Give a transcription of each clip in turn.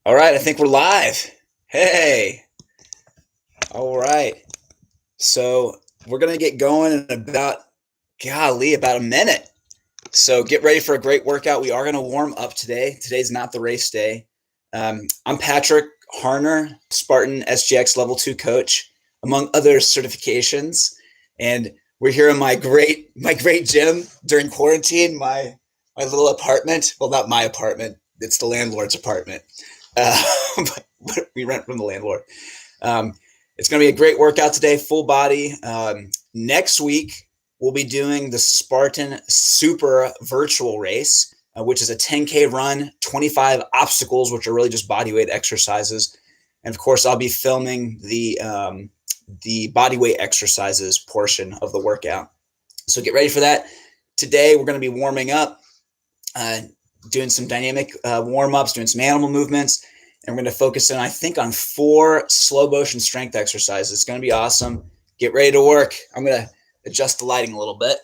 All right, I think we're live. Hey. All right. So we're going to get going in about a minute. So get ready for a great workout. We are going to warm up today. Today's not the race day. I'm Patrick Harner, Spartan SGX Level 2 coach, among other certifications. And we're here in my great gym during quarantine, my little apartment. Well, not my apartment. It's the landlord's apartment. But we rent from the landlord. It's going to be a great workout today, full body. Next week, we'll be doing the Spartan Super Virtual Race, which is a 10K run, 25 obstacles, which are really just body weight exercises. And of course, I'll be filming the body weight exercises portion of the workout. So get ready for that. Today, we're going to be warming up, doing some dynamic warm-ups, doing some animal movements. And we're going to focus in, I think, on 4 slow motion strength exercises. It's going to be awesome. Get ready to work. I'm going to adjust the lighting a little bit.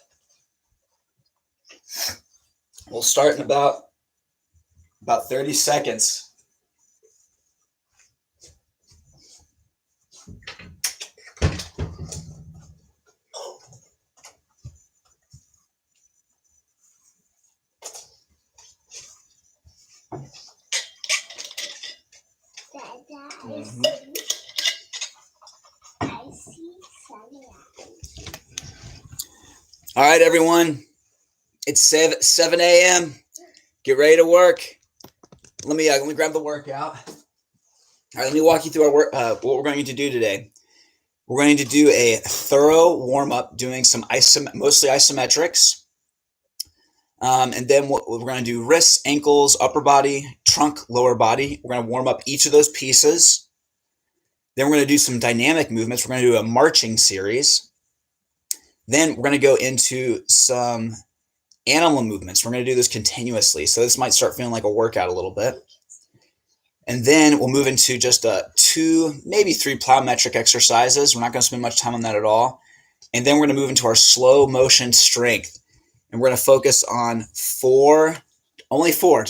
We'll start in about 30 seconds. All right, everyone. It's 7 a.m. Get ready to work. Let me grab the workout. All right, let me walk you through what we're going to do today. We're going to do a thorough warm-up doing some mostly isometrics. And then we're going to do wrists, ankles, upper body, trunk, lower body. We're going to warm up each of those pieces. Then we're going to do some dynamic movements. We're going to do a marching series. Then we're going to go into some animal movements. We're going to do this continuously. So this might start feeling like a workout a little bit. And then we'll move into just 2, maybe 3 plyometric exercises. We're not going to spend much time on that at all. And then we're going to move into our slow motion strength. And we're going to focus on only 4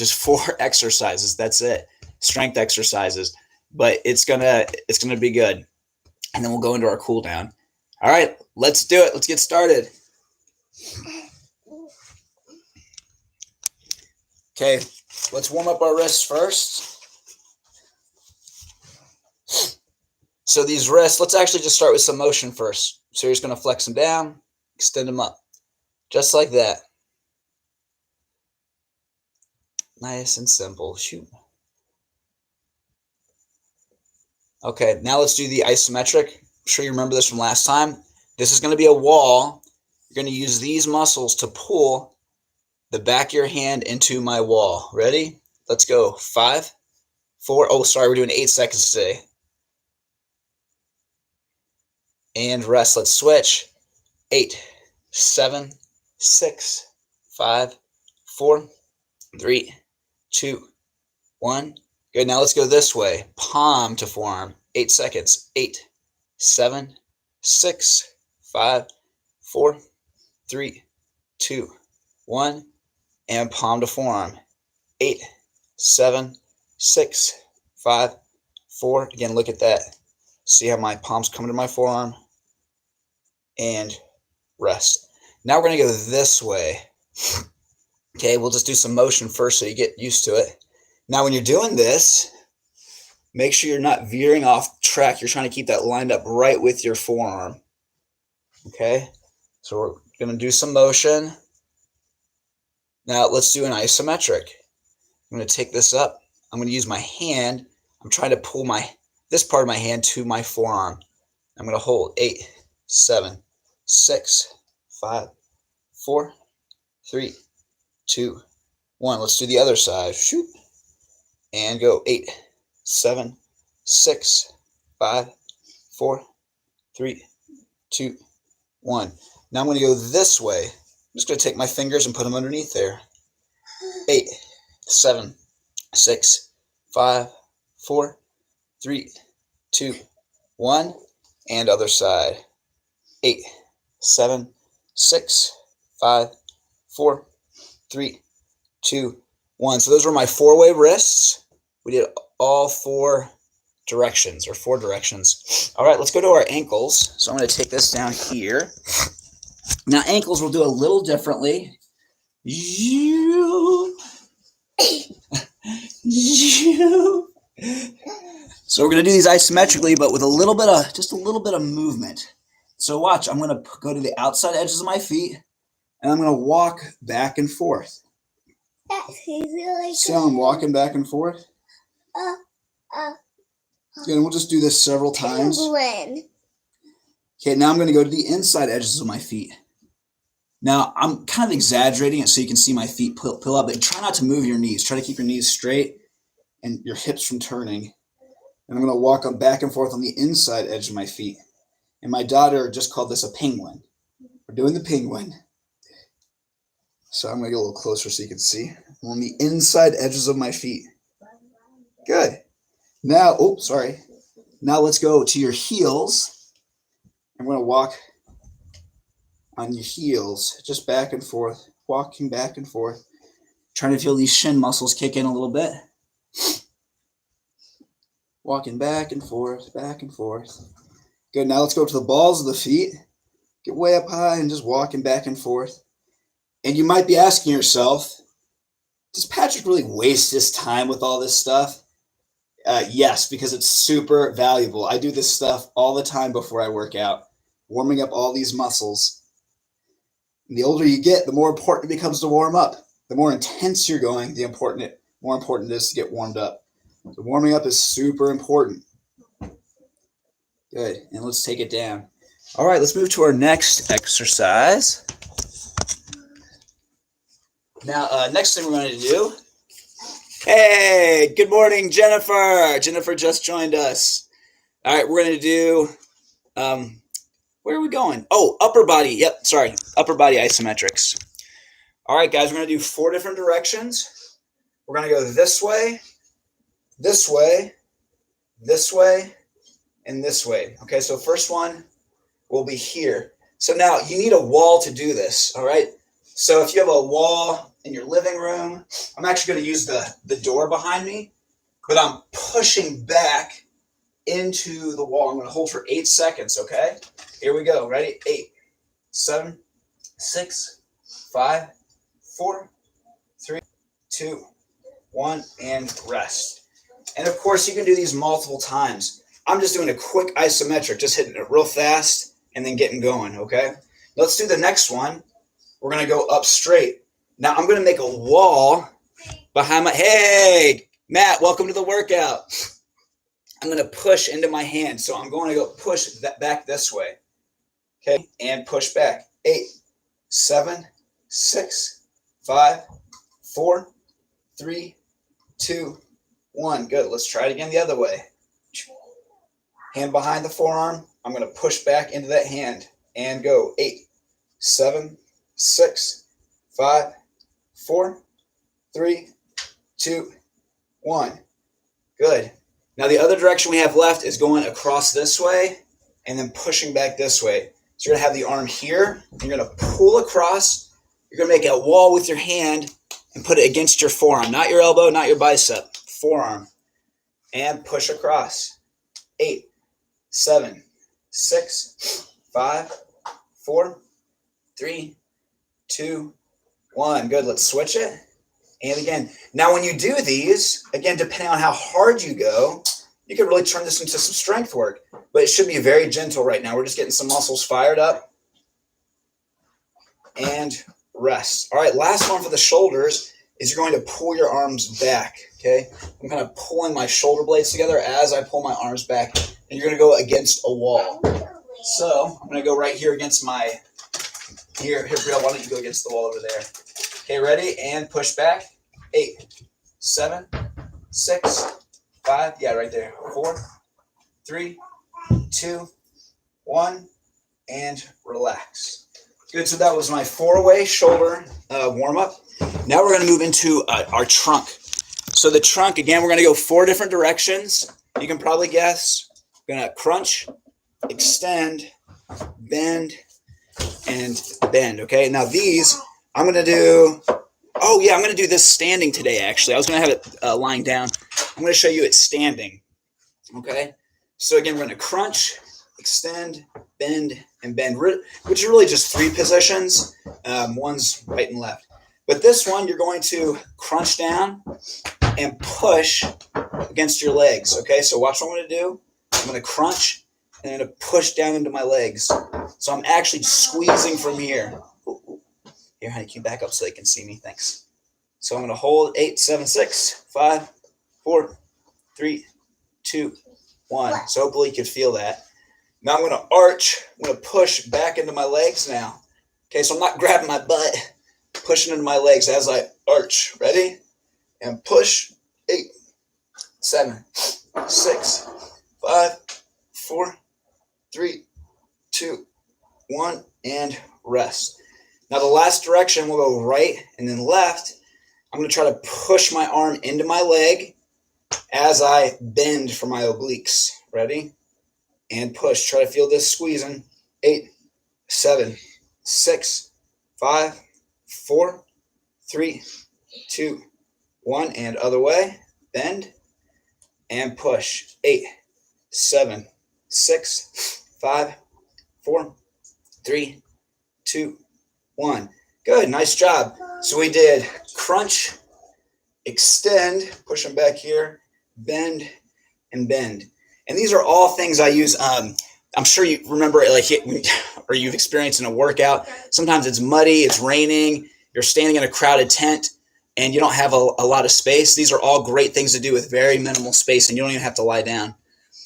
exercises. That's it. Strength exercises. But it's gonna be good. And then we'll go into our cool down. All right, let's do it. Let's get started. Okay, let's warm up our wrists first. So these wrists, let's actually just start with some motion first. So you're just going to flex them down, extend them up, just like that. Nice and simple. Shoot. Okay, now let's do the isometric. I'm sure you remember this from last time. This is going to be a wall. You're going to use these muscles to pull the back of your hand into my wall. Ready? Let's go. 5, 4. Oh, sorry, we're doing 8 seconds today. And rest. Let's switch. 8, 7, 6, 5, 4, 3, 2, 1. Good. Now let's go this way. Palm to forearm. 8 seconds. 8, 7, 6, 5, 4, 3, 2, 1. And palm to forearm. 8, 7, 6, 5, 4. Again, look at that. See how my palms come to my forearm? And rest. Now we're going to go this way. Okay, we'll just do some motion first so you get used to it. Now when you're doing this, make sure you're not veering off track. You're trying to keep that lined up right with your forearm. Okay, so we're going to do some motion. Now let's do an isometric. I'm going to take this up. I'm going to use my hand. I'm trying to pull this part of my hand to my forearm. I'm going to hold 8, 7, 6, 5, 4, 3, 2, 1. Let's do the other side. Shoot. And go 8, 7, 6, 5, 4, 3, 2, 1. Now I'm going to go this way. I'm just going to take my fingers and put them underneath there. 8, 7, 6, 5, 4, 3, 2, 1. And other side. 8, 7, 6, 5, 4, 3, 2, 1. So those were my 4-way wrists. We did all 4 directions, or 4 directions. All right, let's go to our ankles. So I'm going to take this down here. Now ankles we'll do a little differently. So we're going to do these isometrically, but with just a little bit of movement. So watch, I'm going to go to the outside edges of my feet, and I'm going to walk back and forth. So I'm walking back and forth. Again, we'll just do this several times. Okay, now I'm going to go to the inside edges of my feet. Now, I'm kind of exaggerating it so you can see my feet pull up, but try not to move your knees. Try to keep your knees straight and your hips from turning. And I'm going to walk on back and forth on the inside edge of my feet. And my daughter just called this a penguin. We're doing the penguin. So I'm going to get a little closer so you can see. I'm on the inside edges of my feet. Good. Now, Now let's go to your heels. I'm going to walk on your heels, just back and forth, walking back and forth, trying to feel these shin muscles kick in a little bit. Walking back and forth, back and forth. Good, now let's go to the balls of the feet. Get way up high and just walking back and forth. And you might be asking yourself, does Patrick really waste his time with all this stuff? Yes, because it's super valuable. I do this stuff all the time before I work out, warming up all these muscles. And the older you get, the more important it becomes to warm up. The more intense you're going, the more important it is to get warmed up. So warming up is super important. Good. And let's take it down. All right, let's move to our next exercise. Now, next thing we're going to do. Hey, good morning, Jennifer. Jennifer just joined us. All right, we're going to do, where are we going? Oh, upper body. Yep, sorry, upper body isometrics. All right, guys, we're going to do 4 different directions. We're going to go this way, this way, this way, and this way. Okay, so first one will be here. So now you need a wall to do this, all right? So if you have a wall in your living room, I'm actually going to use the door behind me, but I'm pushing back into the wall. I'm going to hold for 8 seconds, okay? Here we go. Ready? 8, 7, 6, 5, 4, 3, 2, 1, and rest. And of course, you can do these multiple times. I'm just doing a quick isometric, just hitting it real fast and then getting going, okay? Let's do the next one. We're going to go up straight. Now, I'm going to make a wall behind my... Hey, Matt, welcome to the workout. I'm going to push into my hand. So I'm going to go push that back this way. Okay, and push back. 8, 7, 6, 5, 4, 3, 2, 1. Good. Let's try it again the other way. Hand behind the forearm. I'm going to push back into that hand and go. 8, 7, 6, 5, 4, 3, 2, 1. Good. Now the other direction we have left is going across this way and then pushing back this way. So you're going to have the arm here. And you're going to pull across. You're going to make a wall with your hand and put it against your forearm. Not your elbow, not your bicep. Forearm. And push across. 8, 7, 6, 5, 4, 3, 2, 1. Good. Let's switch it. And again. Now when you do these, again, depending on how hard you go, you can really turn this into some strength work. But it should be very gentle right now. We're just getting some muscles fired up. And rest. All right, last one for the shoulders is you're going to pull your arms back, okay? I'm kind of pulling my shoulder blades together as I pull my arms back. And you're going to go against a wall. So I'm going to go right here against my... Here, Brielle, why don't you go against the wall over there? Okay, ready? And push back. 8, 7, 6, 5. Yeah, right there. 4, 3, 2, 1, and relax. Good, so that was my 4-way shoulder warm-up. Now we're going to move into our trunk. So the trunk, again, we're going to go 4 different directions. You can probably guess. We're going to crunch, extend, bend, and bend, okay? Now these, I'm going to do... Oh, yeah, I'm going to do this standing today, actually. I was going to have it lying down. I'm I'm going to show you it standing. Okay. So again, we're going to crunch, extend, bend, and bend, which are really just 3 positions. One's right and left. But this one, you're going to crunch down and push against your legs. Okay, so watch what I'm going to do. I'm going to crunch and I'm going to push down into my legs. So I'm actually squeezing from here. Here, honey, can you back up so they can see me? Thanks. So I'm going to hold 8, 7, 6, 5, 4, 3, 2, 1. So hopefully you can feel that. Now I'm going to arch. I'm going to push back into my legs now. Okay, so I'm not grabbing my butt, pushing into my legs as I arch. Ready? And push. 8, 7, 6, 5, 4, 3, 2, 1, and rest. Now the last direction will go right and then left. I'm going to try to push my arm into my leg as I bend for my obliques. Ready? And push. Try to feel this squeezing. 8, 7, 6, 5, 4, 3, 2, 1, and other way. Bend and push. 8, 7, 6, 5, 4, 3, 2, 1. Good. Nice job. So we did crunch, extend, push them back here, bend, and bend. And these are all things I use. I'm sure you remember it, or you've experienced in a workout. Sometimes it's muddy, it's raining, you're standing in a crowded tent, and you don't have a lot of space. These are all great things to do with very minimal space, and you don't even have to lie down.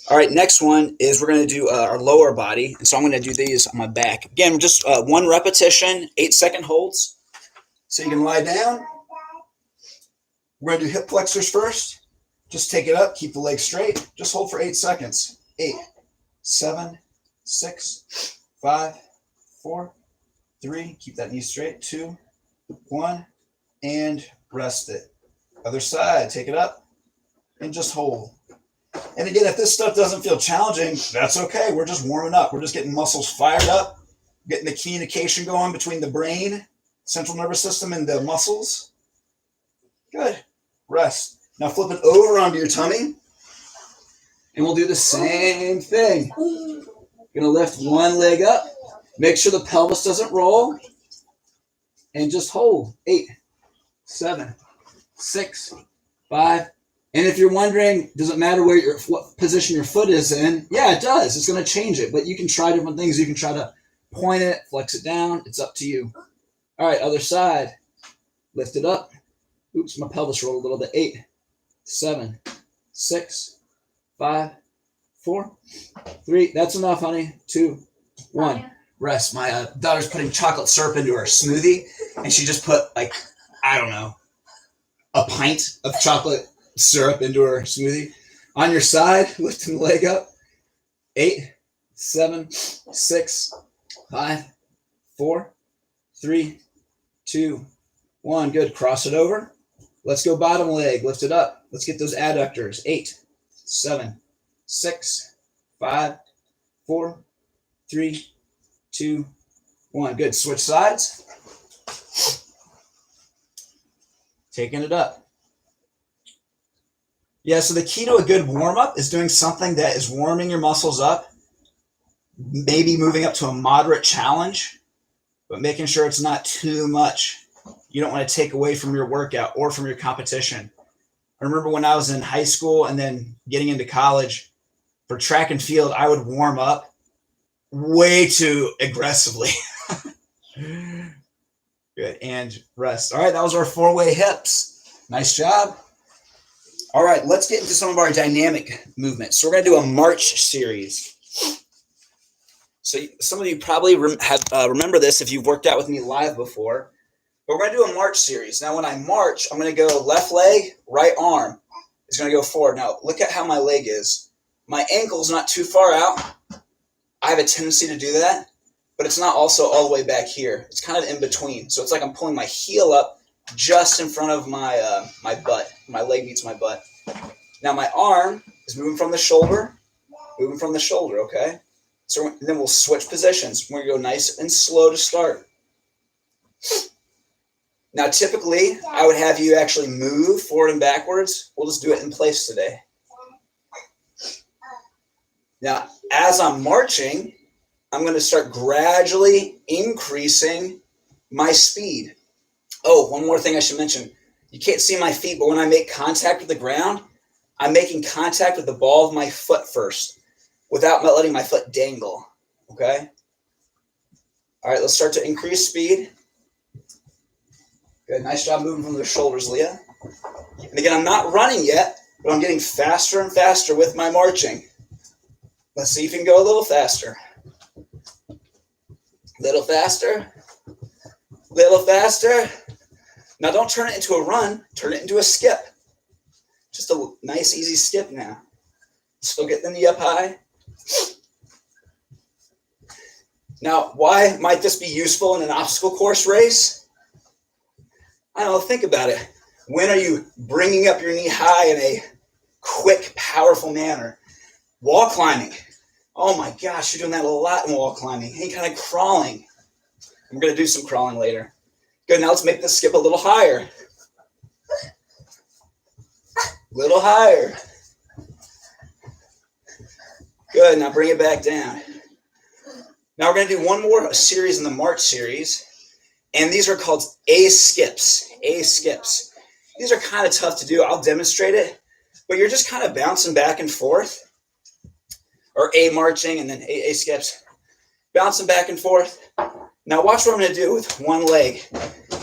All right, next one is we're going to do our lower body. And so I'm going to do these on my back. Again, just 1 repetition, 8-second holds. So you can lie down. We're going to do hip flexors first. Just take it up, keep the legs straight. Just hold for 8 seconds. 8, 7, 6, 5, 4, 3. Keep that knee straight. 2, 1, and rest it. Other side, take it up and just hold. And again, if this stuff doesn't feel challenging, that's okay. We're just warming up. We're just getting muscles fired up, getting the communication going between the brain, central nervous system, and the muscles. Good. Rest. Now flip it over onto your tummy, and we'll do the same thing. Going to lift one leg up. Make sure the pelvis doesn't roll, and just hold. 8, 7, 6, 5. And if you're wondering, does it matter what position your foot is in? Yeah, it does. It's going to change it, but you can try different things. You can try to point it, flex it down. It's up to you. All right, other side. Lift it up. Oops, my pelvis rolled a little bit. 8, 7, 6, 5, 4, 3. That's enough, honey. 2, 1. Rest. My daughter's putting chocolate syrup into her smoothie, and she just put, a pint of chocolate syrup into her smoothie. On your side, lifting the leg up. 8, 7, 6, 5, 4, 3, 2, 1. Good. Cross it over. Let's go bottom leg. Lift it up. Let's get those adductors. 8, 7, 6, 5, 4, 3, 2, 1. Good. Switch sides. Taking it up. Yeah, so the key to a good warm-up is doing something that is warming your muscles up, maybe moving up to a moderate challenge, but making sure it's not too much. You don't want to take away from your workout or from your competition. I remember when I was in high school and then getting into college, for track and field, I would warm up way too aggressively. Good, and rest. All right, that was our 4-way hips. Nice job. All right, let's get into some of our dynamic movements. So we're going to do a march series. So some of you probably remember this if you've worked out with me live before. But we're going to do a march series. Now, when I march, I'm going to go left leg, right arm is going to go forward. Now, look at how my leg is. My ankle's not too far out. I have a tendency to do that, but it's not also all the way back here. It's kind of in between. So it's like I'm pulling my heel up just in front of my my butt. My leg meets my butt. Now my arm is moving from the shoulder, okay? So then we'll switch positions. We're going to go nice and slow to start. Now, typically, I would have you actually move forward and backwards. We'll just do it in place today. Now, as I'm marching, I'm going to start gradually increasing my speed. Oh, one more thing I should mention. You can't see my feet, but when I make contact with the ground, I'm making contact with the ball of my foot first without letting my foot dangle, okay? All right, let's start to increase speed. Good, nice job moving from the shoulders, Leah. And again, I'm not running yet, but I'm getting faster and faster with my marching. Let's see if you can go a little faster. Little faster. Little faster. Now don't turn it into a run, turn it into a skip. Just a nice, easy skip now. Still get the knee up high. Now, why might this be useful in an obstacle course race? I don't know, think about it. When are you bringing up your knee high in a quick, powerful manner? Wall climbing. Oh my gosh, you're doing that a lot in wall climbing. Any kind of crawling. I'm going to do some crawling later. Good, now let's make this skip a little higher. Little higher. Good, now bring it back down. Now we're going to do one more series in the March series, and these are called A skips. A skips. These are kind of tough to do. I'll demonstrate it, but you're just kind of bouncing back and forth, or A marching and then A skips. Bouncing back and forth. Now watch what I'm going to do with one leg.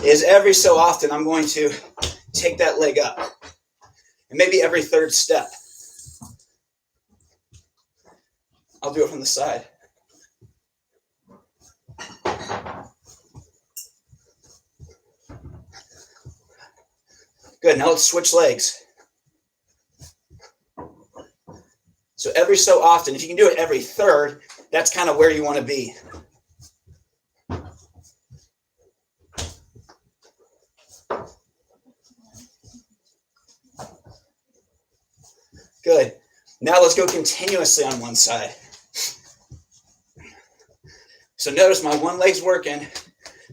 Is every so often I'm going to take that leg up, and maybe every third step. I'll do it from the side. Good, now let's switch legs. So every so often, if you can do it every third, that's kind of where you want to be. Good. Now let's go continuously on one side. So notice my one leg's working,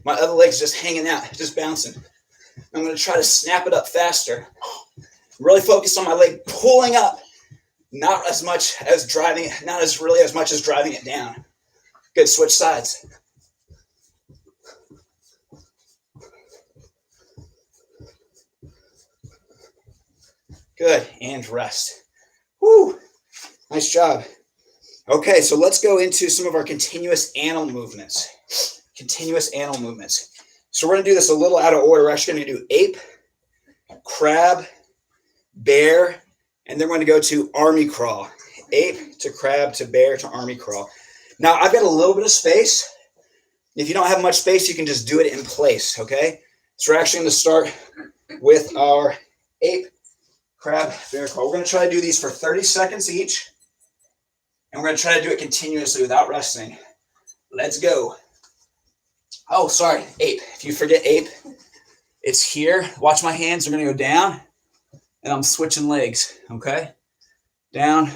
my other leg's just hanging out, just bouncing. I'm going to try to snap it up faster. Really focus on my leg pulling up, not as much as driving it, not as really as much as driving it down. Good, switch sides. Good, and rest. Woo, nice job. Okay, so let's go into some of our continuous animal movements. Continuous animal movements. So we're going to do this a little out of order. We're actually going to do ape, crab, bear, and then we're going to go to army crawl. Ape to crab to bear to army crawl. Now, I've got a little bit of space. If you don't have much space, you can just do it in place, okay? So we're actually going to start with our ape, crab, bear crawl. We're going to try to do these for 30 seconds each, and we're going to try to do it continuously without resting. Let's go. Oh, sorry, ape. If you forget ape, it's here. Watch my hands. They're going to go down, and I'm switching legs, okay? Down,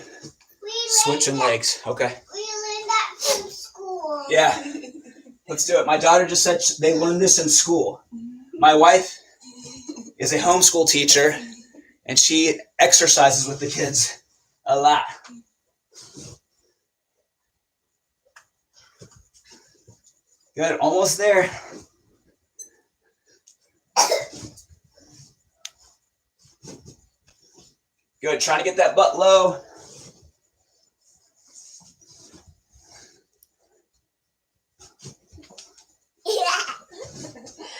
switching legs, okay? We learned that from school. Yeah, let's do it. My daughter just said they learned this in school. My wife is a homeschool teacher, and she exercises with the kids a lot. Good, almost there. Good, trying to get that butt low. Yeah.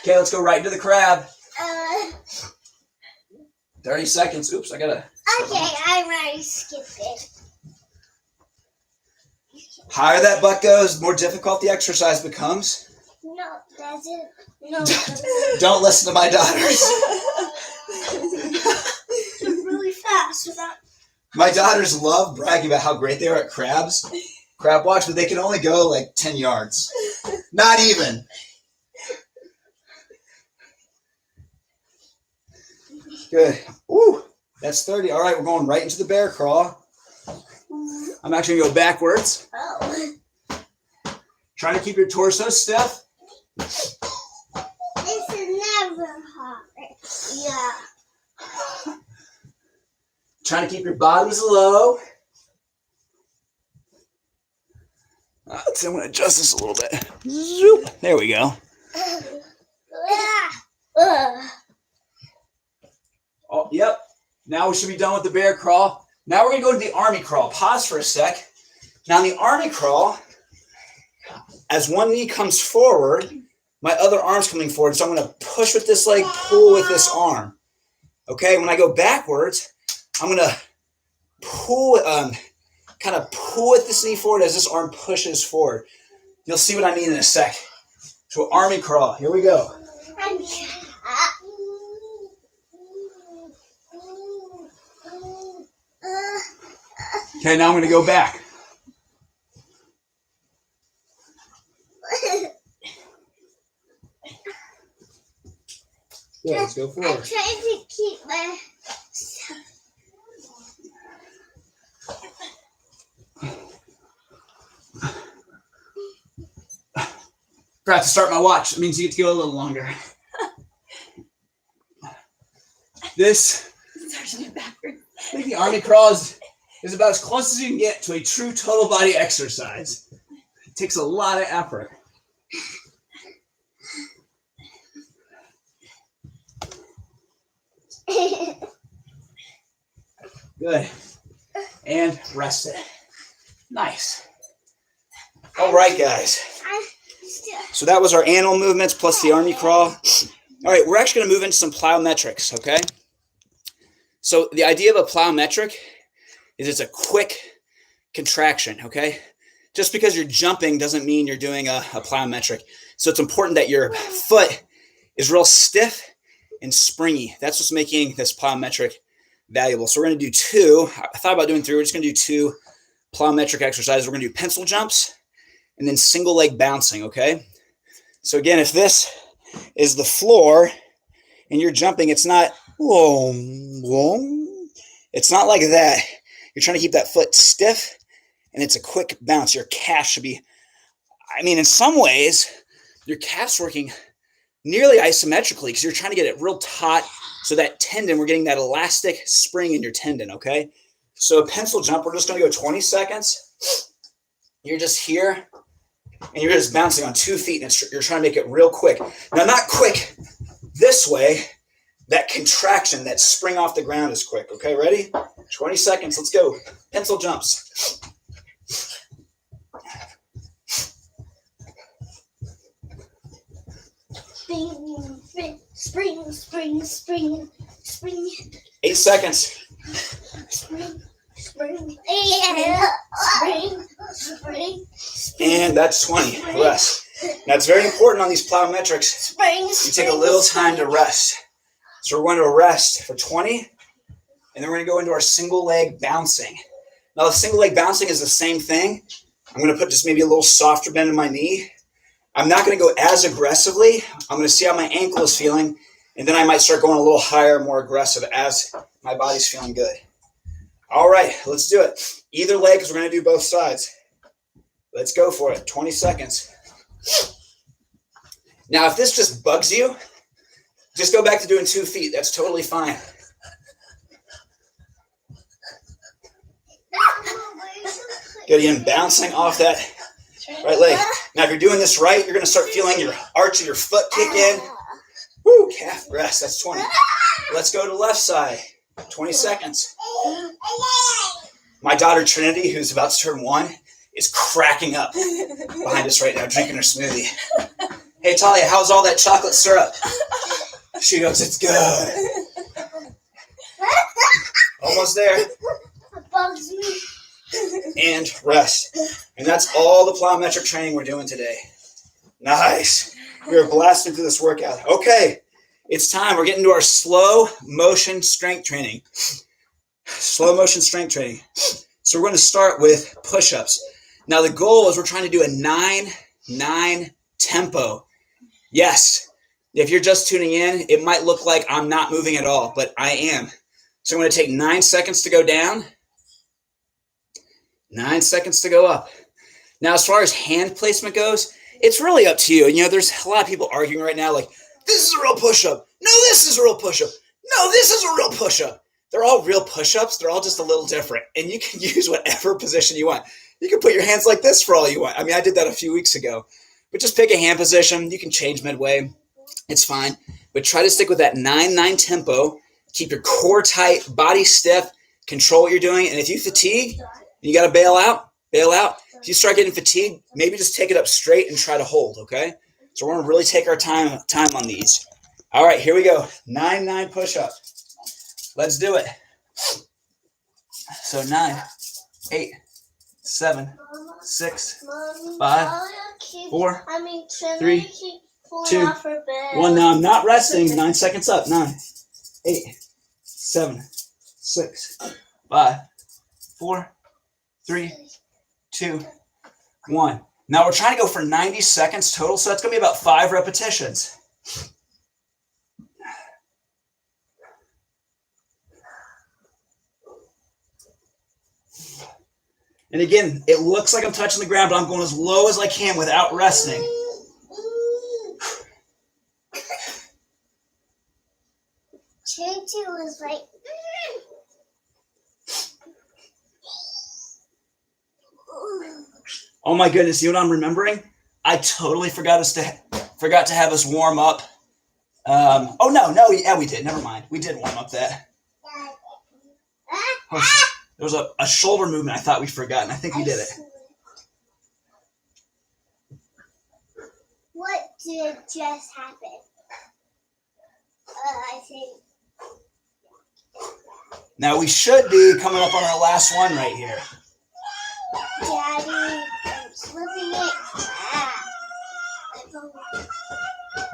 Okay, let's go right into the crab. 30 seconds. Oops, I gotta. Okay, I'm ready to skip it. Higher that butt goes, the more difficult the exercise becomes. No, that's it. No. Don't listen to my daughters. Really fast without. My daughters love bragging about how great they are at crab watch, but they can only go like 10 yards. Not even. Good. Ooh, that's 30. All right, we're going right into the bear crawl. I'm actually going to go backwards. Oh. Trying to keep your torso stiff. This is never. Trying to keep your bottoms low. So I'm going to adjust this a little bit. Zoop. There we go. Oh, yep. Now we should be done with the bear crawl. Now we're going to go to the army crawl. Pause for a sec. Now in the army crawl, as one knee comes forward, my other arm's coming forward. So I'm going to push with this leg, pull with this arm. Okay, when I go backwards, I'm going to pull, kind of pull with this knee forward as this arm pushes forward. You'll see what I mean in a sec. So army crawl. Here we go. Okay, now I'm going to go back. Yeah, let's go forward. I'm trying to keep my... Forgot to start my watch. It means you get to go a little longer. This, I think the army crawl is about as close as you can get to a true total body exercise. It takes a lot of effort. Good. And rest it. Nice. All right, guys. So that was our animal movements plus the army crawl. All right, we're actually going to move into some plyometrics, okay? So the idea of a plyometric is it's a quick contraction, okay? Just because you're jumping doesn't mean you're doing a plyometric. So it's important that your foot is real stiff and springy. That's what's making this plyometric valuable. So we're going to do two. I thought about doing three. We're just going to do two plyometric exercises. We're going to do pencil jumps and then single leg bouncing, okay? So again, if this is the floor and you're jumping, it's not, it's not like that. You're trying to keep that foot stiff and it's a quick bounce. Your calf should be, I mean, in some ways, your calf's working nearly isometrically because you're trying to get it real taut. So that tendon, we're getting that elastic spring in your tendon, okay? So a pencil jump, we're just going to go 20 seconds. You're just here, and you're just bouncing on 2 feet, and you're trying to make it real quick. Now, not quick this way. That contraction, that spring off the ground is quick, okay? Ready? 20 seconds. Let's go. Pencil jumps. Spring. 8 seconds. Spring. And that's 20. Rest. Now, it's very important on these plyometrics. You take a little time to rest. So we're going to rest for 20, and then we're going to go into our single leg bouncing. Now, the single leg bouncing is the same thing. I'm going to put just maybe a little softer bend in my knee. I'm not going to go as aggressively. I'm going to see how my ankle is feeling, and then I might start going a little higher, more aggressive as my body's feeling good. All right, let's do it. Either leg, because we're going to do both sides. Let's go for it. 20 seconds. Now, if this just bugs you, just go back to doing 2 feet. That's totally fine. Good, again, bouncing off that right leg. Now, if you're doing this right, you're going to start feeling your arch of your foot kick in. Woo, calf rest. That's 20. Let's go to the left side. 20 seconds. My daughter, Trinity, who's about to turn 1, is cracking up behind us right now, drinking her smoothie. Hey, Talia, how's all that chocolate syrup? She goes, it's good. Almost there. It bugs me. And rest. And that's all the plyometric training we're doing today. Nice. We're blasting through this workout. Okay, it's time. We're getting to our slow motion strength training. Slow motion strength training. So we're going to start with push-ups. Now the goal is we're trying to do a 9-9 tempo. Yes. If you're just tuning in, it might look like I'm not moving at all, but I am. So I'm going to take 9 seconds to go down, 9 seconds to go up. Now, as far as hand placement goes, it's really up to you. And, there's a lot of people arguing right now like, this is a real push-up. No, this is a real push-up. No, this is a real push-up. They're all real push-ups. They're all just a little different. And you can use whatever position you want. You can put your hands like this for all you want. I mean, I did that a few weeks ago. But just pick a hand position. You can change midway. It's fine. But try to stick with that 9-9 tempo. Keep your core tight, body stiff. Control what you're doing. And if you fatigue, you got to bail out, bail out. If you start getting fatigued, maybe just take it up straight and try to hold, okay? So we're going to really take our time on these. All right, here we go. 9-9 push-up. Let's do it. So 9, 8, 7, 6, 5, 4, 3, 2, 1. Now I'm not resting. 9 seconds up. 9, 8, 7, 6, 5, 4, 3, 2, 1. Now we're trying to go for 90 seconds total, so that's going to be about 5 repetitions. And again, it looks like I'm touching the ground, but I'm going as low as I can without resting. Choo-choo was like... Oh my goodness, you know what I'm remembering? I totally forgot to have us warm up. Oh no, yeah, we did. Never mind. We did warm up that. Oh, there was a shoulder movement I thought we forgot, and I think we did it. What did just happen? I think... Now we should be coming up on our last one right here. Daddy, I'm slipping it.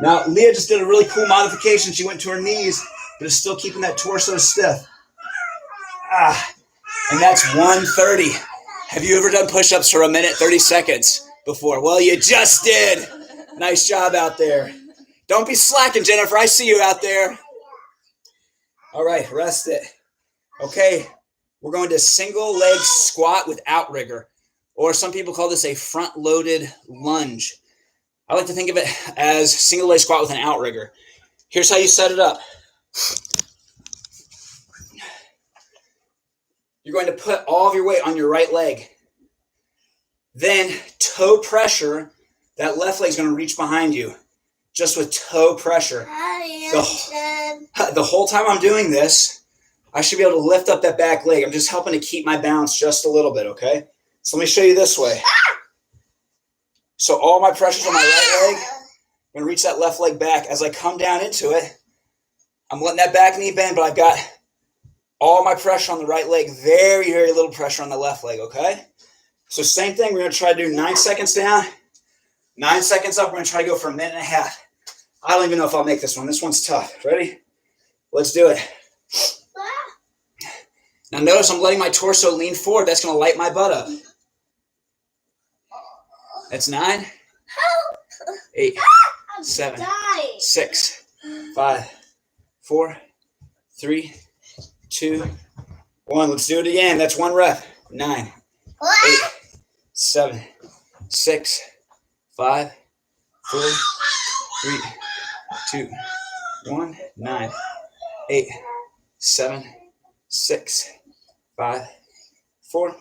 Now, Leah just did a really cool modification. She went to her knees, but is still keeping that torso stiff. And that's 130. Have you ever done push-ups for 1 minute, 30 seconds before? Well, you just did. Nice job out there. Don't be slacking, Jennifer. I see you out there. All right, rest it. Okay, we're going to single leg squat with outrigger, or some people call this a front-loaded lunge. I like to think of it as single leg squat with an outrigger. Here's how you set it up. You're going to put all of your weight on your right leg. Then toe pressure, that left leg is going to reach behind you, just with toe pressure. The whole time I'm doing this, I should be able to lift up that back leg. I'm just helping to keep my balance just a little bit, okay? So let me show you this way. So all my pressure's on my right leg. I'm going to reach that left leg back. As I come down into it, I'm letting that back knee bend, but I've got all my pressure on the right leg, very, very little pressure on the left leg, okay? So same thing, we're going to try to do 9 seconds down, 9 seconds up. We're going to try to go for 1.5 minutes. I don't even know if I'll make this one. This one's tough. Ready? Let's do it. Now notice I'm letting my torso lean forward. That's going to light my butt up. That's 9, 8, 7, 6, 5, 4, 3, 2, 1. Let's do it again. That's 1 rep. 9, 8, 7, 6, 5, 4, 3, 2, 1. 9, 8, 7, 6, 5, 4,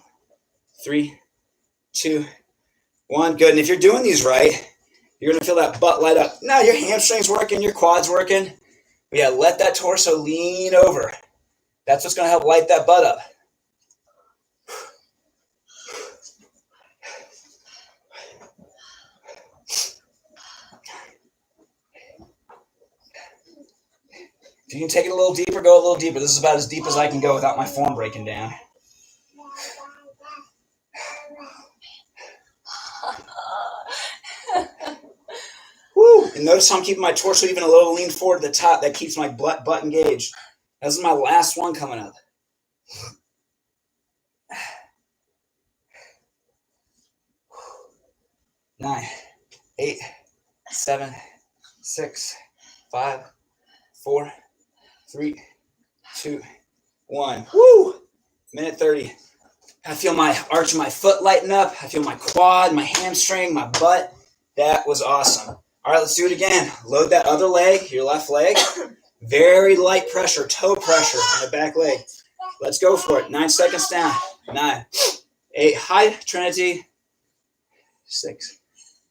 3, 2, 1. Good. And if you're doing these right, you're going to feel that butt light up. Now your hamstrings working, your quads working. But yeah, let that torso lean over. That's what's going to help light that butt up. If you can take it a little deeper, go a little deeper. This is about as deep as I can go without my form breaking down. Woo! And notice how I'm keeping my torso even a little lean forward to the top. That keeps my butt engaged. This is my last one coming up. 9, 8, 7, 6, 5, 4, 3, 2, 1. Woo! Minute 30. I feel my arch of my foot lighten up. I feel my quad, my hamstring, my butt. That was awesome. All right, let's do it again. Load that other leg, your left leg. Very light pressure, toe pressure on the back leg. Let's go for it. 9 seconds down. 9, 8, high Trinity. 6,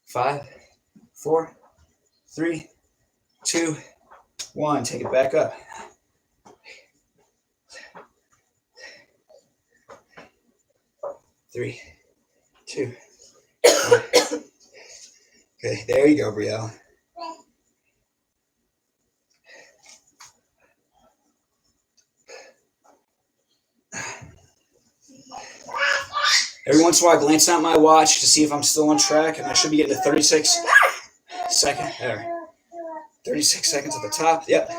5, 4, 3, 2, 1. Take it back up. 3, 2, 1. Okay, there you go, Brielle. Every once in a while, I glance at my watch to see if I'm still on track, and I should be getting to 36 seconds. There. 36 seconds at the top. Yep.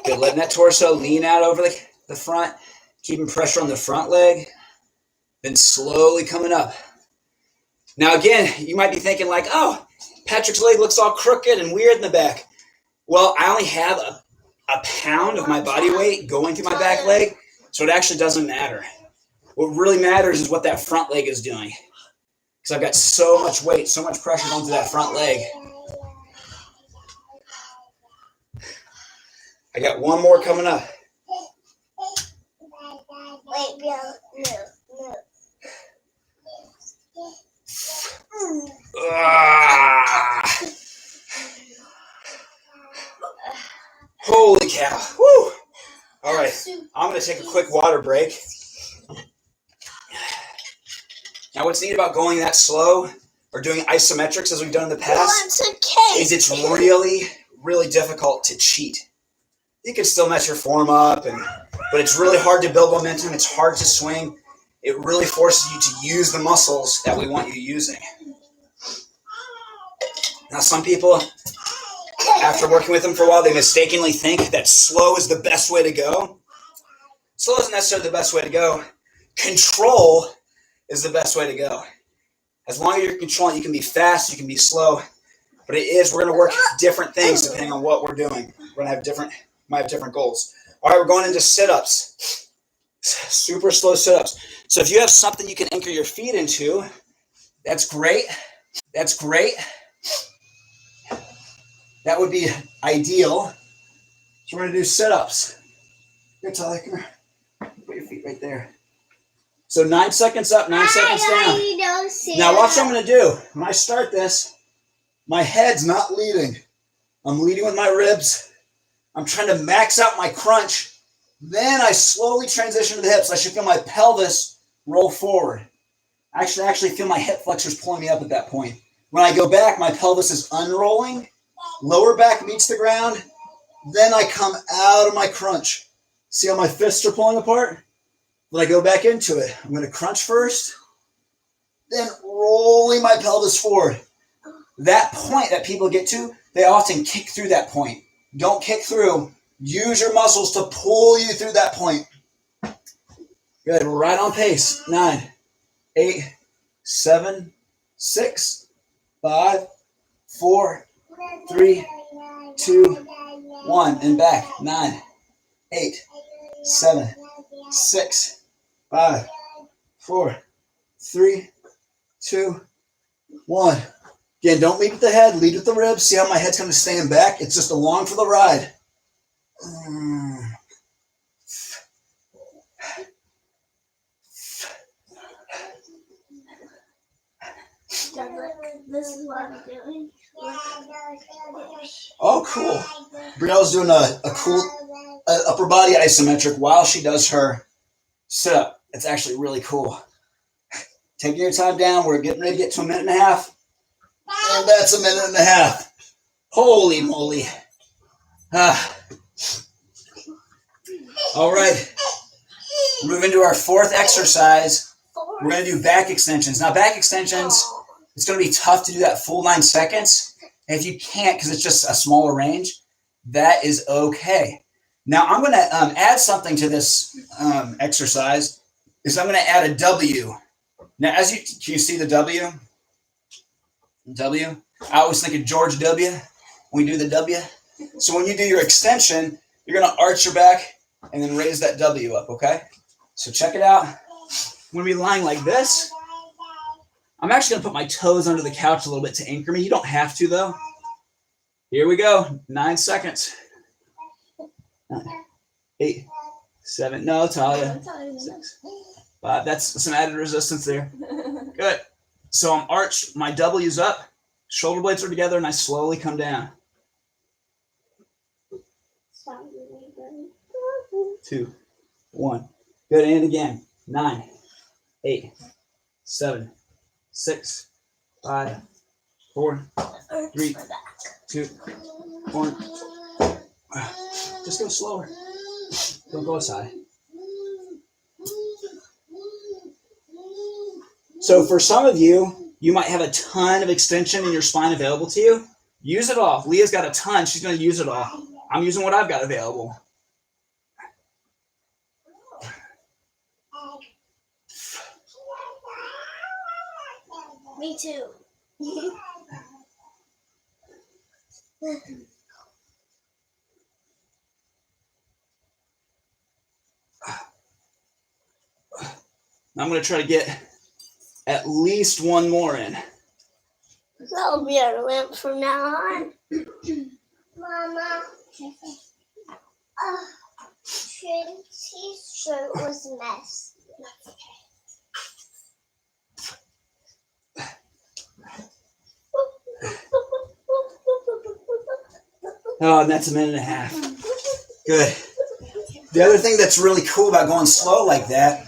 Good. Letting that torso lean out over the front, keeping pressure on the front leg, then slowly coming up. Now, again, you might be thinking like, oh, Patrick's leg looks all crooked and weird in the back. Well, I only have a pound of my body weight going through my back leg, so it actually doesn't matter. What really matters is what that front leg is doing, because I've got so much weight, so much pressure going through that front leg. I got one more coming up. Wait, Bill, no. Holy cow. Woo. All right, I'm going to take a quick water break. Now, what's neat about going that slow or doing isometrics as we've done in the past is it's really, really difficult to cheat. You can still mess your form up, but it's really hard to build momentum. It's hard to swing. It really forces you to use the muscles that we want you using. Now, some people, after working with them for a while, they mistakenly think that slow is the best way to go. Slow isn't necessarily the best way to go. Control is the best way to go. As long as you're controlling, you can be fast, you can be slow, but we're going to work different things depending on what we're doing. We're going to might have different goals. All right, we're going into sit-ups. Super slow sit-ups. So if you have something you can anchor your feet into, that's great. That's great. That would be ideal. So we're going to do sit-ups. Here, Tyler, come here. Put your feet right there. So 9 seconds up, 9 seconds down. Now watch what I'm going to do. When I start this, my head's not leading. I'm leading with my ribs. I'm trying to max out my crunch. Then I slowly transition to the hips. I should feel my pelvis roll forward. I actually feel my hip flexors pulling me up at that point. When I go back, my pelvis is unrolling. Lower back meets the ground. Then I come out of my crunch. See how my fists are pulling apart? When I go back into it, I'm going to crunch first, then rolling my pelvis forward. That point that people get to, they often kick through that point. Don't kick through. Use your muscles to pull you through that point. Good. We're right on pace. 9, 8, 7, 6, 5, 4, 3, 2, 1. And back. 9, 8, 7, 6, 5, 4, 3, 2, 1. Again, don't lead with the head, lead with the ribs. See how my head's kind of staying back? It's just along for the ride. This is what I'm doing. Oh, cool. Brielle's doing a cool upper body isometric while she does her sit-up. It's actually really cool. Taking your time down. We're getting ready to get to 1.5 minutes. And that's 1.5 minutes. Holy moly. All right. Move into our fourth exercise. We're going to do back extensions. Now, back extensions, it's going to be tough to do that full 9 seconds. And if you can't, because it's just a smaller range, that is okay. Now, I'm going to add something to this exercise. I'm going to add a W. Now, can you see the W? W. I always think of George W. when we do the W. So when you do your extension, you're going to arch your back and then raise that W up, okay? So check it out. I'm going to be lying like this. I'm actually going to put my toes under the couch a little bit to anchor me. You don't have to, though. Here we go. 9 seconds. 8, 7. No, Talia. 6, 5. That's some added resistance there. Good. So I'm arched. My W's up. Shoulder blades are together, and I slowly come down. 2, 1. Good. And again. 9, 8, 7, 6, 5, 4, 3, 2, 1. Just go slower. Don't go as high. So for some of you, you might have a ton of extension in your spine available to you. Use it all. Leah's got a ton. She's going to use it all. I'm using what I've got available. Me too. I'm going to try to get at least one more in. That'll be our limp from now on. Mama, Tracy's shirt was a mess. Oh, and that's a minute and a half. Good. The other thing that's really cool about going slow like that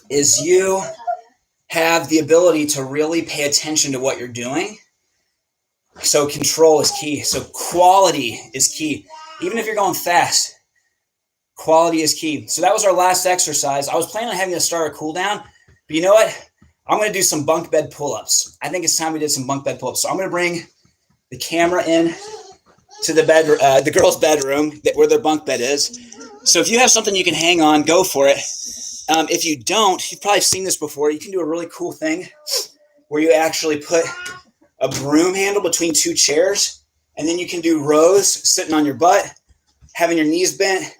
is you have the ability to really pay attention to what you're doing. So control is key. So quality is key. Even if you're going fast, quality is key. So that was our last exercise. I was planning on having to start a cool down, but you know what? I'm going to do some bunk bed pull ups. I think it's time we did some bunk bed pull ups. So I'm going to bring the camera in to the bed, the girls' bedroom where their bunk bed is. So if you have something you can hang on, go for it. If you don't, you've probably seen this before. You can do a really cool thing where you actually put a broom handle between two chairs, and then you can do rows sitting on your butt, having your knees bent,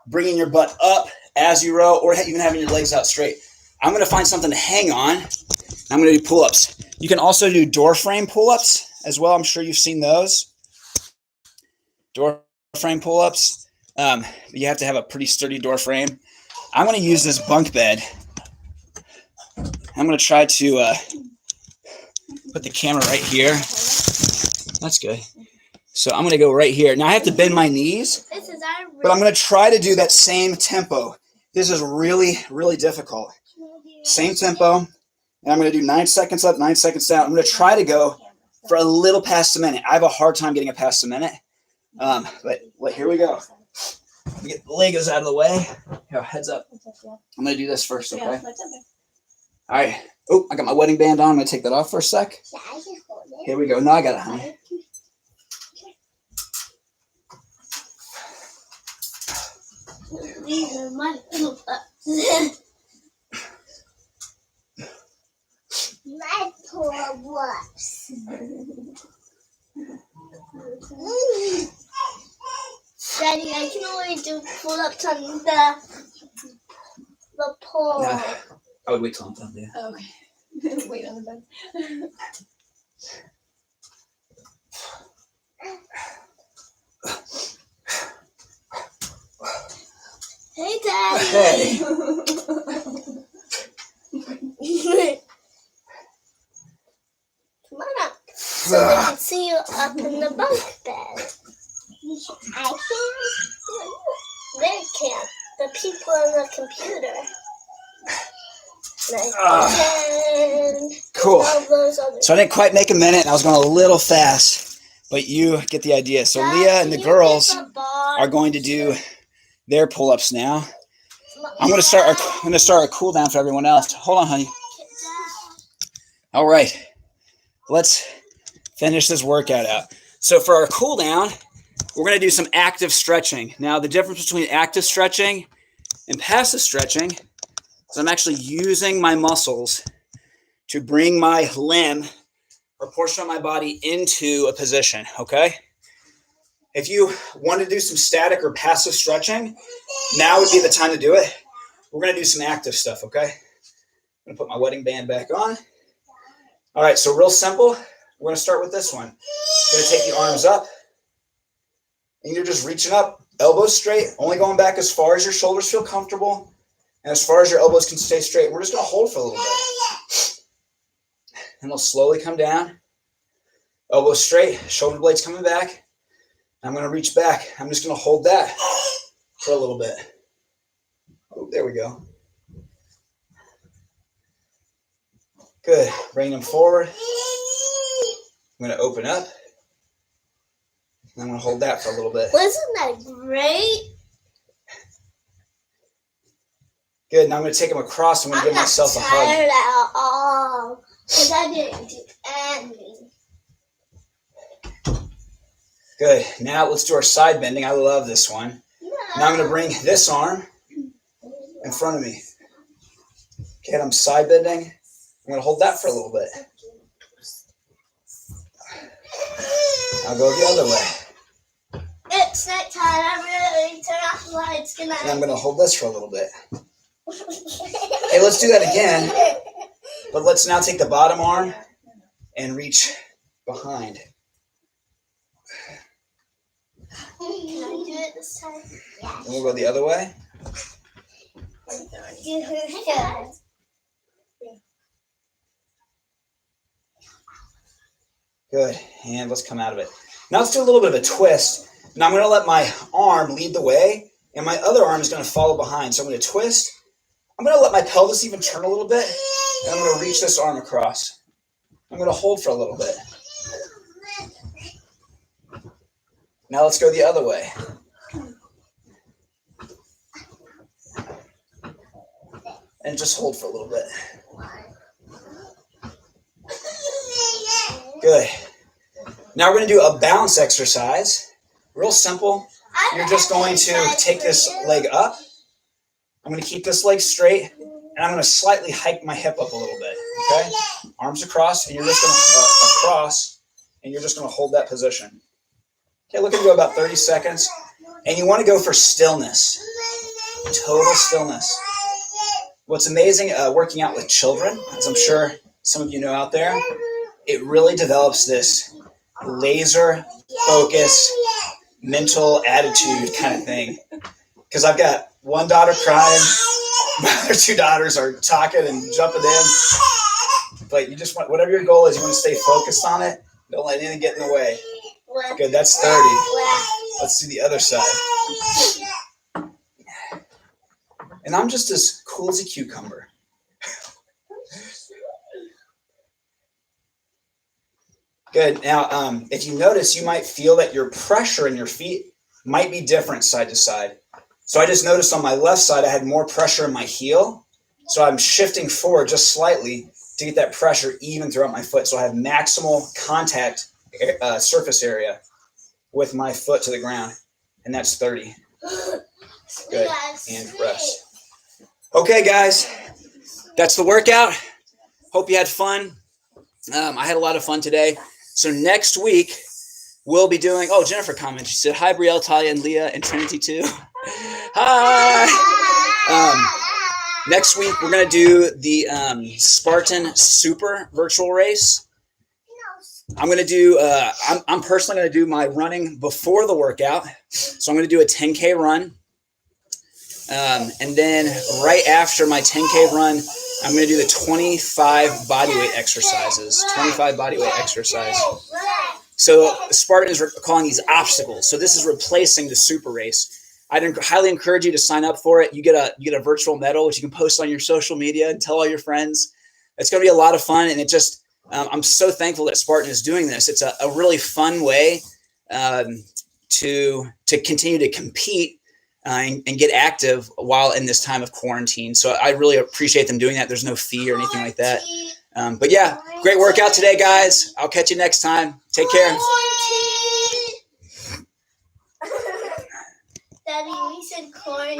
bringing your butt up as you row, or even having your legs out straight. I'm going to find something to hang on. I'm going to do pull-ups. You can also do door frame pull-ups as well. I'm sure you've seen those. Door frame pull-ups. You have to have a pretty sturdy door frame. I'm going to use this bunk bed. I'm going to try to put the camera right here. That's good. So I'm going to go right here. Now I have to bend my knees, but I'm going to try to do that same tempo. This is really, really difficult. Same tempo. And I'm going to do 9 seconds up, 9 seconds down. I'm going to try to go for a little past a minute. I have a hard time getting it past a minute. But here we go. Let me get the Legos out of the way. Here, heads up. I'm going to do this first, okay? All right. Oh, I got my wedding band on. I'm going to take that off for a sec. Here we go. No, I got it, honey. These are my pull-ups. My pull-ups. Daddy, I can only do pull-ups on the pole. No, I would wait till I'm done there. Oh, okay. Wait on the bed. Hey, Daddy. Come on up so they can see you up in the bunk bed. I can't. They can't. The people on the computer. Cool. So I didn't quite make a minute, and I was going a little fast, but you get the idea. So Leah and the girls are going to do their pull-ups now. I'm going to start a cool down for everyone else. Hold on, honey. All right. Let's finish this workout out. So for our cool down, we're going to do some active stretching. Now, the difference between active stretching and passive stretching is I'm actually using my muscles to bring my limb or portion of my body into a position, okay? If you want to do some static or passive stretching, now would be the time to do it. We're going to do some active stuff, okay? I'm going to put my wedding band back on. All right, so real simple. We're going to start with this one. Going to take the arms up, and you're just reaching up, elbows straight, only going back as far as your shoulders feel comfortable, and as far as your elbows can stay straight. We're just going to hold for a little bit. And they'll slowly come down. Elbows straight, shoulder blades coming back. I'm going to reach back. I'm just going to hold that for a little bit. Oh, there we go. Good. Bring them forward. I'm going to open up. And I'm going to hold that for a little bit. Wasn't that great? Good. Now I'm going to take them across. I'm going to give myself a hug. I'm not tired at all because I didn't do anything. Good. Now let's do our side bending. I love this one. Now I'm going to bring this arm in front of me. Okay, I'm side bending. I'm going to hold that for a little bit. I'll go the other way. It's night time. I'm ready to turn off the lights. Good night. And I'm going to hold this for a little bit. Okay, let's do that again. But let's now take the bottom arm and reach behind. Can I do it this time? Yeah. And we'll go the other way. Yeah. Good. And let's come out of it. Now let's do a little bit of a twist. Now I'm going to let my arm lead the way, and my other arm is going to follow behind. So I'm going to twist. I'm going to let my pelvis even turn a little bit, and I'm going to reach this arm across. I'm going to hold for a little bit. Now let's go the other way. And just hold for a little bit. Good. Now we're going to do a balance exercise. Real simple. You're just going to take this leg up. I'm going to keep this leg straight, and I'm going to slightly hike my hip up a little bit. Okay? Arms across, and you're just going to across, and you're just going to hold that position. Okay, looking to go about 30 seconds. And you want to go for stillness. Total stillness. What's amazing working out with children, as I'm sure some of you know out there, it really develops this laser focus, mental attitude kind of thing. Because I've got one daughter crying, my other two daughters are talking and jumping in. But you just want, whatever your goal is, you want to stay focused on it. Don't let anything get in the way. Good, that's 30. Let's do the other side. And I'm just as cool as a cucumber. Good. Now, if you notice, you might feel that your pressure in your feet might be different side to side. So I just noticed on my left side, I had more pressure in my heel. So I'm shifting forward just slightly to get that pressure even throughout my foot. So I have maximal contact surface area with my foot to the ground. And that's 30. Good. And rest. Okay, guys. That's the workout. Hope you had fun. I had a lot of fun today. So next week, we'll be doing... Oh, Jennifer commented. She said, hi, Brielle, Talia, and Leah, and Trinity, too. Hi! Next week, we're going to do the Spartan Super virtual race. I'm going to do... I'm personally going to do my running before the workout. So I'm going to do a 10K run. And then right after my 10K run, I'm going to do the 25 bodyweight exercises. 25 bodyweight exercise. So Spartan is calling these obstacles. So this is replacing the super race. I'd highly encourage you to sign up for it. You get a virtual medal, which you can post on your social media and tell all your friends. It's going to be a lot of fun. And it just, I'm so thankful that Spartan is doing this. It's a really fun way to continue to compete and get active while in this time of quarantine. So I really appreciate them doing that. There's no fee or anything like that. But yeah, great workout today, guys. I'll catch you next time. Take care. Daddy, we said corn.